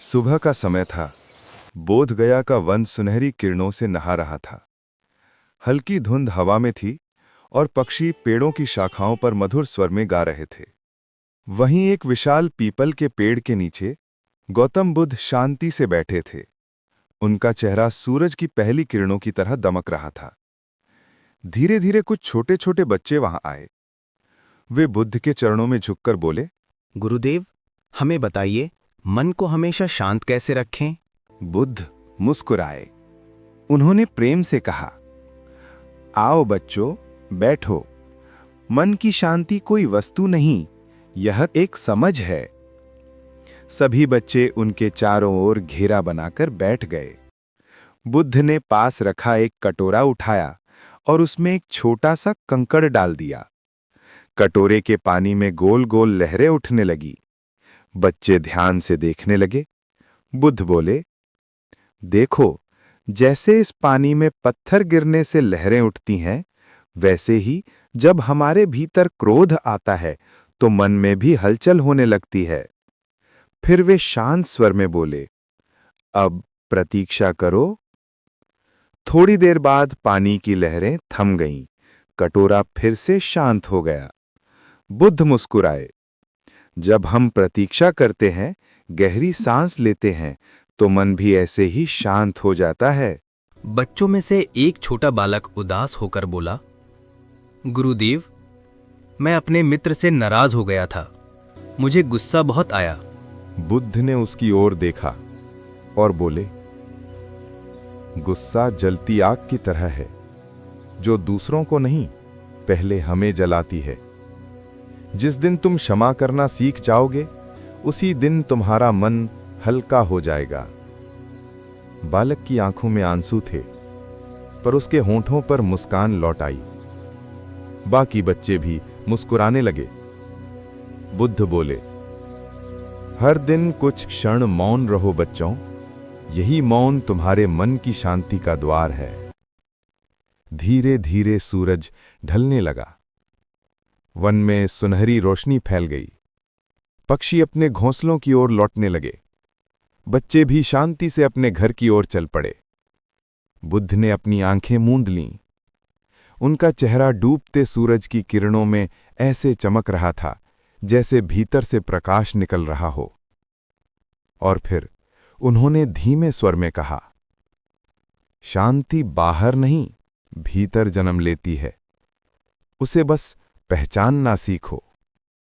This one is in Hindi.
सुबह का समय था। बोधगया का वन सुनहरी किरणों से नहा रहा था। हल्की धुंध हवा में थी और पक्षी पेड़ों की शाखाओं पर मधुर स्वर में गा रहे थे। वहीं एक विशाल पीपल के पेड़ के नीचे गौतम बुद्ध शांति से बैठे थे। उनका चेहरा सूरज की पहली किरणों की तरह दमक रहा था। धीरे धीरे कुछ छोटे छोटे बच्चे वहां आए। वे बुद्ध के चरणों में झुककर बोले, गुरुदेव, हमें बताइए, मन को हमेशा शांत कैसे रखें? बुद्ध मुस्कुराए। उन्होंने प्रेम से कहा, आओ बच्चों, बैठो। मन की शांति कोई वस्तु नहीं, यह एक समझ है। सभी बच्चे उनके चारों ओर घेरा बनाकर बैठ गए। बुद्ध ने पास रखा एक कटोरा उठाया और उसमें एक छोटा सा कंकड़ डाल दिया। कटोरे के पानी में गोल गोल लहरें उठने लगी। बच्चे ध्यान से देखने लगे। बुद्ध बोले, देखो, जैसे इस पानी में पत्थर गिरने से लहरें उठती हैं, वैसे ही जब हमारे भीतर क्रोध आता है तो मन में भी हलचल होने लगती है। फिर वे शांत स्वर में बोले, अब प्रतीक्षा करो। थोड़ी देर बाद पानी की लहरें थम गईं। कटोरा फिर से शांत हो गया। बुद्ध मुस्कुराए। जब हम प्रतीक्षा करते हैं, गहरी सांस लेते हैं, तो मन भी ऐसे ही शांत हो जाता है। बच्चों में से एक छोटा बालक उदास होकर बोला, गुरुदेव, मैं अपने मित्र से नाराज हो गया था। मुझे गुस्सा बहुत आया। बुद्ध ने उसकी ओर देखा और बोले, गुस्सा जलती आग की तरह है, जो दूसरों को नहीं, पहले हमें जलाती है। जिस दिन तुम क्षमा करना सीख जाओगे, उसी दिन तुम्हारा मन हल्का हो जाएगा। बालक की आंखों में आंसू थे, पर उसके होंठों पर मुस्कान लौट आई। बाकी बच्चे भी मुस्कुराने लगे। बुद्ध बोले, हर दिन कुछ क्षण मौन रहो बच्चों, यही मौन तुम्हारे मन की शांति का द्वार है। धीरे धीरे सूरज ढलने लगा। वन में सुनहरी रोशनी फैल गई। पक्षी अपने घोंसलों की ओर लौटने लगे। बच्चे भी शांति से अपने घर की ओर चल पड़े। बुद्ध ने अपनी आंखें मूंद लीं। उनका चेहरा डूबते सूरज की किरणों में ऐसे चमक रहा था जैसे भीतर से प्रकाश निकल रहा हो। और फिर उन्होंने धीमे स्वर में कहा, शांति बाहर नहीं, भीतर जन्म लेती है। उसे बस पहचानना सीखो।